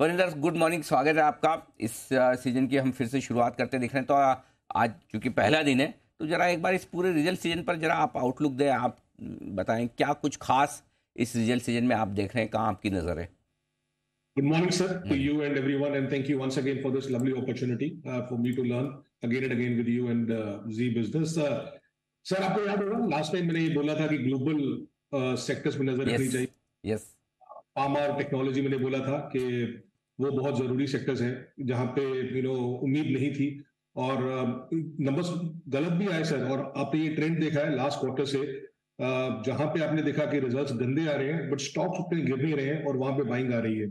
Varinder, good morning. स्वागत है आपका। इस सीजन की हम फिर से शुरुआत करते दिख रहे हैं। तो आज चूंकि पहला दिन है, तो जरा एक बार इस पूरे रिजल्ट सीजन पर जरा आप आउटलुक दें। आप बताएं क्या कुछ खास इस रिजल्ट सीजन में आप देख रहे हैं, कहाँ आपकी नज़र है। Good morning, sir, to morning. you and everyone, and thank you once again for this lovely opportunity for me to learn again and again with you and Z Business. Sir आपको याद होगा लास्ट टाइम मैंने ये बोला था कि global sectors में नजर यस। रखनी चाहिए। यस। फार्मा और टेक्नोलॉजी मैंने बोला था कि वो बहुत जरूरी सेक्टर्स हैं जहां पे उम्मीद नहीं थी और नंबर्स गलत भी आए सर। और आपने ये ट्रेंड देखा है लास्ट क्वार्टर से, जहां पे आपने देखा कि रिजल्ट्स गंदे आ रहे हैं बट स्टॉक्स उतने गिर नहीं रहे हैं और वहां पे बाइंग आ रही है।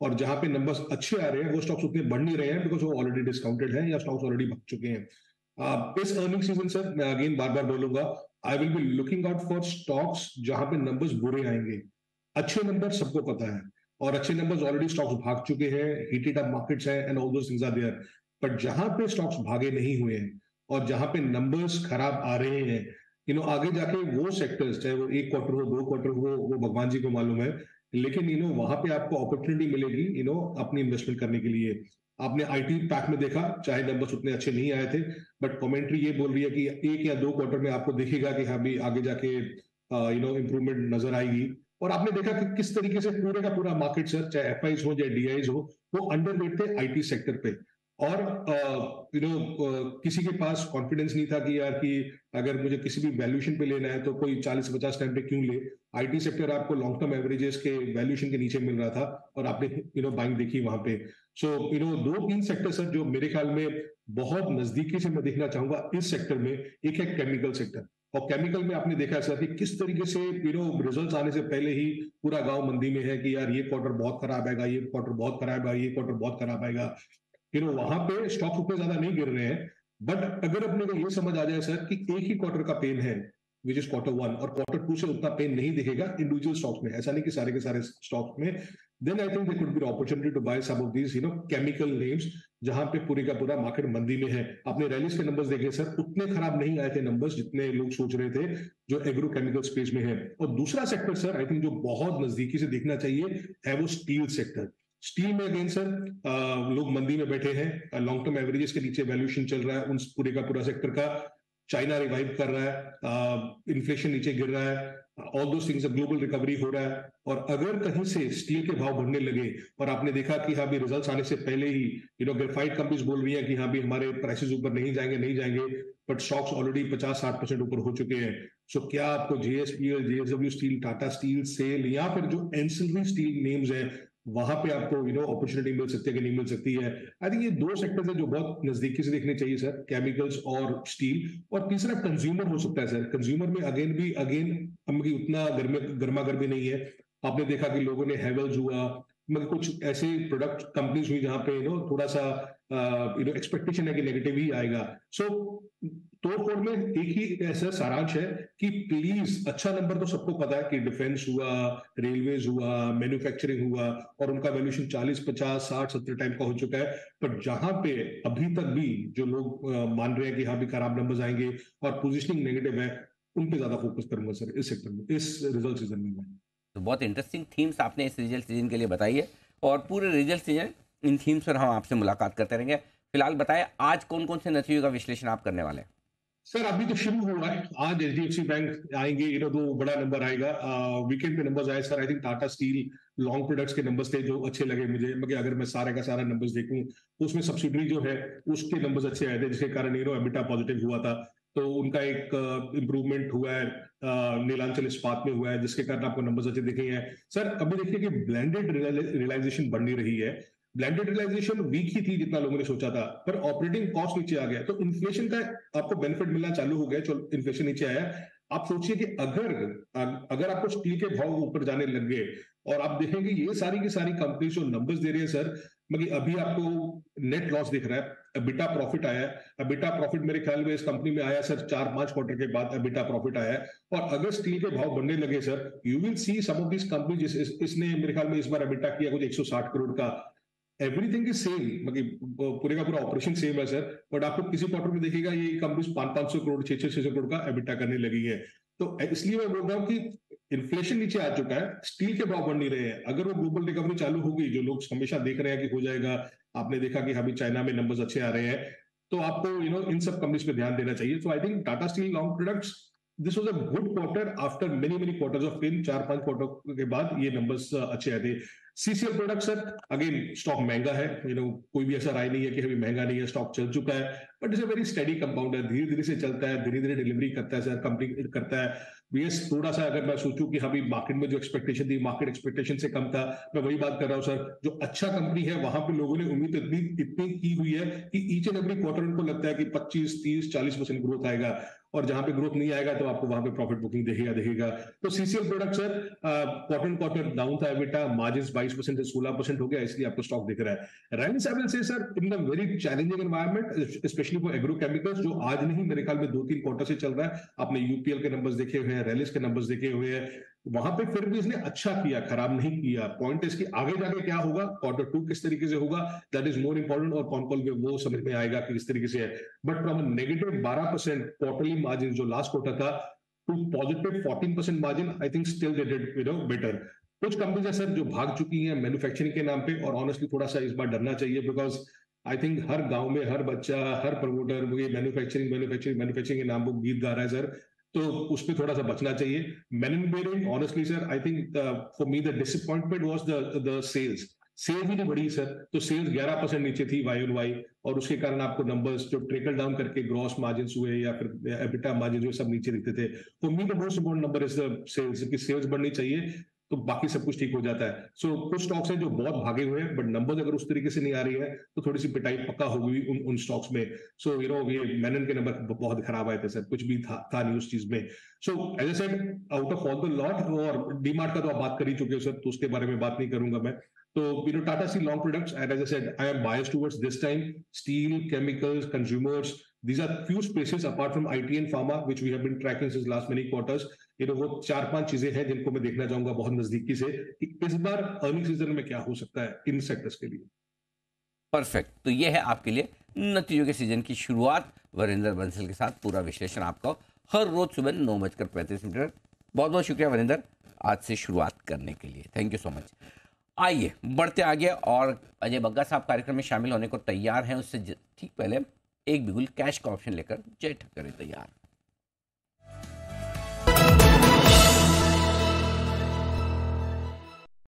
और जहां पे नंबर्स अच्छे आ रहे हैं वो स्टॉक्स उतने बढ़ नहीं रहे हैं बिकॉज वो ऑलरेडी डिस्काउंटेड है या स्टॉक्स ऑलरेडी भाग चुके हैं। इस अर्निंग सीजन सर मैं अगेन बार बार बोलूंगा, I will be looking out for stocks जहां पे नंबर्स बुरे आएंगे। अच्छे नंबर सबको पता है और अच्छे नंबर्स ऑलरेडी स्टॉक्स भाग चुके हैं, हीटेड अप मार्केट्स हैं and all those things are there. But जहां पे स्टॉक्स भागे नहीं हुए हैं और जहां पे नंबर्स खराब आ रहे हैं, आगे जाके वो सेक्टर्स, चाहे वो एक क्वार्टर हो दो क्वार्टर हो, वो भगवान जी को मालूम है, लेकिन वहां पे आपको अपॉर्चुनिटी मिलेगी अपनी इन्वेस्टमेंट करने के लिए। आपने आईटी पैक में देखा, चाहे नंबर्स उतने अच्छे नहीं आए थे बट कमेंट्री ये बोल रही है कि एक या दो क्वार्टर में आपको दिखेगा कि हाँ भी आगे जाके इंप्रूवमेंट नजर आएगी। और आपने देखा कि किस तरीके से पूरे का पूरा मार्केट सर, चाहे एफआईज हो चाहे डीआईज हो, वो अंडरवेट थे आईटी सेक्टर पे। और किसी के पास कॉन्फिडेंस नहीं था कि यार कि अगर मुझे किसी भी वैल्यूएशन पे लेना है तो कोई 40-50 टाइम पे क्यों ले। आईटी सेक्टर आपको लॉन्ग टर्म एवरेजेस के वैल्यूएशन के नीचे मिल रहा था और आपने बाइंग देखी वहां पे। सो दो तीन सेक्टर सर जो मेरे ख्याल में बहुत नजदीकी से मैं देखना चाहूंगा इस सेक्टर में। एक है केमिकल सेक्टर, और केमिकल में आपने देखा है सर कि किस तरीके से रिजल्ट्स आने से पहले ही पूरा गांव मंदी में है कि यार ये क्वार्टर बहुत खराब आएगा, ये क्वार्टर बहुत खराब आएगा, ये क्वार्टर बहुत खराब आएगा। वहां पे स्टॉक्स उतने ज्यादा नहीं गिर रहे हैं। बट अगर अपने को ये समझ आ जाए सर कि एक ही क्वार्टर का पेन है विच इज क्वार्टर वन, और क्वार्टर टू से उतना पेन नहीं दिखेगा इंडिविजुअल स्टॉक्स में, ऐसा नहीं कि सारे के सारे स्टॉक्स में, then I think there could be opportunity to buy some of these chemical names जहां पे पूरी का पूरा मार्केट मंदी में है। आपने रैलीज के नंबर्स देखे सर, उतने खराब नहीं आए थे नंबर्स जितने लोग सोच रहे थे जो एग्रो केमिकल स्पेस में है। और दूसरा सेक्टर सर आई थिंक जो बहुत नजदीकी से देखना चाहिए है वो स्टील सेक्टर। स्टील में अगेन सर लोग मंदी में बैठे हैं, लॉन्ग टर्म एवरेजेस के नीचे वैल्यूएशन चल रहा है उन पूरे का पूरा सेक्टर का। चाइना रिवाइव कर रहा है, इन्फ्लेशन नीचे गिर रहा है, ऑल दो थिंग्स, ग्लोबल रिकवरी हो रहा है। और अगर कहीं से स्टील के भाव बढ़ने लगे, और आपने देखा कि हाँ भी रिजल्ट्स आने से पहले ही ग्रेफाइट कंपनीज बोल रही है कि हाँ भी हमारे प्राइसेस ऊपर नहीं जाएंगे नहीं जाएंगे, बट स्टॉक्स ऑलरेडी 50-60% ऊपर हो चुके हैं। सो क्या आपको JSPL, JSW steel, Tata steel, SAIL या फिर जो एंसिलरी स्टील नेम्स हैं वहां पे आपको अपॉर्चुनिटी मिल सकती है कि नहीं मिल सकती है। आई थिंक ये दो सेक्टर्स है जो बहुत नजदीकी से देखने चाहिए सर, केमिकल्स और स्टील। और तीसरा कंज्यूमर हो सकता है सर। कंज्यूमर में अगेन हम की उतना गर्मा गर्मी नहीं है। आपने देखा कि लोगों ने हैवेल्स हुआ, मगर कुछ ऐसे प्रोडक्ट कंपनीज हुई जहां पे थोड़ा सा एक्सपेक्टेशन है कि नेगेटिव ही आएगा। सो तोड़ फोड़ में एक ही ऐसा सारांश है कि प्लीज, अच्छा नंबर तो सबको पता है कि डिफेंस हुआ, रेलवेज हुआ, मैन्युफैक्चरिंग हुआ, और उनका वैल्यूएशन 40-50-60-70 टाइम का हो चुका है। बट जहां पे अभी तक भी जो लोग मान रहे हैं कि हाँ भी खराब नंबर्स आएंगे और पोजिशनिंग नेगेटिव है, उन पे ज्यादा फोकस करूंगा सर इस सेक्टर में, इस रिजल्ट सीजन में। तो बहुत इंटरेस्टिंग थीम्स आपने इस रिजल्ट सीजन के लिए बताई है, और पूरे रिजल्ट सीजन इन थीम्स पर हम आपसे मुलाकात करते रहेंगे। फिलहाल बताएं आज कौन कौन से नतीजों का विश्लेषण आप करने वाले हैं। सर अभी तो शुरू हुआ है, आज एचडीएफसी बैंक आएंगे, तो बड़ा नंबर आएगा। वीकेंड पे नंबर्स आए sir, I think Tata steel long products के नंबर्स थे जो अच्छे लगे मुझे, मगर अगर मैं सारे का सारा नंबर्स देखूं तो उसमें सब्सिडरी जो है उसके नंबर्स अच्छे आए थे, जिसके कारण एबिटा पॉजिटिव हुआ था। तो उनका एक इंप्रूवमेंट हुआ है, नीलांचल इस्पात में हुआ है, जिसके कारण आपको नंबर्स अच्छे दिखे हैं सर। अभी देखिए कि ब्लेंडेड रियलाइजेशन बढ़ नहीं रही है। ब्लेंडेड रियलाइजेशन वीक ही थी जितना लोगों ने सोचा था, पर ऑपरेटिंग कॉस्ट नीचे आ गया, तो इन्फ्लेशन का आपको बेनिफिट मिलना चालू हो गया। चलो इन्फ्लेशन नीचे आया, आप सोचिए कि अगर आपको स्टील के भाव ऊपर जाने लग गए, और आप देखेंगे ये सारी की सारी कंपनी जो नंबर्स दे रही है सर, मगर अभी आपको नेट लॉस दिख रहा है, अबिटा प्रॉफिट आया है। अबिटा प्रॉफिट मेरे ख्याल में इस कंपनी में आया सर 4-5 क्वार्टर के बाद अबिटा प्रॉफिट आया है। और अगर स्टील के भाव बढ़ने लगे sir, you will see some of this company, इसने मेरे ख्याल में इस बार अबिटा किया कुछ 160 करोड़ का। एवरीथिंग इज सेम, मतलब पूरे का पूरा ऑपरेशन सेम है सर, बट आपको किसी क्वार्टर में देखिएगा ये कंपनी 500-500 करोड़, 600-600 करोड़ का एबिटा करने लगी है। तो इसलिए मैं बोल रहा हूँ कि इन्फ्लेशन नीचे आ चुका है, स्टील के भाव बढ़ नहीं रहे हैं। अगर वो ग्लोबल रिकवरी चालू होगी, जो लोग हमेशा देख रहे हैं कि हो जाएगा, आपने देखा कि अभी चाइना में नंबर्स अच्छे आ रहे हैं, तो आपको इन सब कंपनीज पे ध्यान देना चाहिए। So I think Tata steel long products, this was a good quarter after many many quarters of pain. 4-5 quarter के बाद ये नंबर्स अच्छे आए थे। CCL product sir, again stock महंगा है, कोई भी ऐसा राय नहीं है कि अभी महंगा नहीं है, स्टॉक चल चुका है, but it's a very study compounder, धीरे धीरे से चलता है, धीरे धीरे डिलीवरी करता है सर, कंपनी करता है। बीएस थोड़ा सा अगर मैं सोचूं कि अभी मार्केट में जो एक्सपेक्टेशन थी, मार्केट एक्सपेक्टेशन से कम था, मैं वही बात कर रहा हूं सर, जो अच्छा कंपनी है वहां पे लोगों ने उम्मीद इतनी इतनी की हुई है कि ईच एंड एवरी क्वार्टर उनको लगता है कि 25, 30, 40% ग्रोथ आएगा, और जहां पे ग्रोथ नहीं आएगा तो आपको वहां पे प्रॉफिट बुकिंग दिखेगा। तो CCL product sir, quarter quarter down था, एबिटा मार्जिन 22% से 16% हो गया, इसलिए आपको स्टॉक दिख रहा है। Rallis I will say sir, in the very challenging environment, specially for agrochemicals, जो आज नहीं मेरे ख्याल में 2-3 क्वार्टर से चल रहा है। आपने यूपीएल के नंबर्स देखे हुए हैं, रैलिस के नंबर्स देखे हुए हैं, वहां पे फिर भी इसने अच्छा किया, खराब नहीं किया। पॉइंट इसकी आगे जाके क्या होगा, क्वार्टर 2 किस तरीके से होगा, दैट इज मोर इंपॉर्टेंट, और कौन कौन वो समझ में आएगा कि किस तरीके से है। But from negative 12% quarterly margin जो लास्ट क्वार्टर था, to positive 14% margin, I think still they did better. कुछ कंपनीज है सर जो भाग चुकी हैं मैन्युफैक्चरिंग के नाम पे, और ऑनेस्टली थोड़ा सा इस बार डरना चाहिए, बिकॉज आई थिंक हर गांव में हर बच्चा, हर प्रमोटर ये मैन्युफैक्चरिंग मैन्युफैक्चरिंग मैन्युफैक्चरिंग के नाम पर गीत गा रहा है सर, तो उस पर थोड़ा सा बचना चाहिए। Main in bearing, honestly sir, I think for me the disappointment was the sales. Sale भी नहीं बढ़ी सर, तो सेल्स 11% नीचे थी वाई ऑन वाई, और उसके कारण आपको नंबर्स जो ट्रिकल डाउन करके ग्रॉस मार्जिन हुए या फिर एबिटा मार्जिन जो सब नीचे दिखते थे। For me the most important number is the sales, की सेल्स बढ़नी चाहिए, तो बाकी सब कुछ ठीक हो जाता है। सो कुछ स्टॉक्स हैं जो बहुत भागे हुए हैं, बट नंबर्स अगर उस तरीके से नहीं आ रही है तो थोड़ी सी पिटाई पक्का होगी उन स्टॉक्स में। सो ये मैनन के नंबर बहुत खराब आए थे सर, कुछ भी था नहीं उस चीज में। So as I said, out of all the lot, और डीमार्ट का तो आप बात कर ही चुके हो सर, तो उसके बारे में बात नहीं करूंगा मैं। तो Tata Steel long products, and as I said, I am biased towards this time steel, chemicals, consumers. These are few spaces apart from IT and pharma, which we have been tracking since last many quarters. वो 4-5 चीजें हैं जिनको मैं देखना चाहूंगा बहुत नजदीकी से, कि इस बार अर्निंग सीजन में क्या हो सकता है इन सेक्टर्स के लिए। परफेक्ट। तो ये है आपके लिए नतीजों के सीजन की शुरुआत, वरिंदर बंसल के साथ पूरा विश्लेषण आपका हर रोज सुबह 9:35। बहुत बहुत शुक्रिया वरिंदर, आज से शुरुआत करने के लिए। Thank you so much. आइए बढ़ते आगे, और अजय बग्गा साहब कार्यक्रम में शामिल होने को तैयार हैं, उससे ठीक पहले एक बिगुल कैश का ऑप्शन लेकर जय ठक्कर तैयार।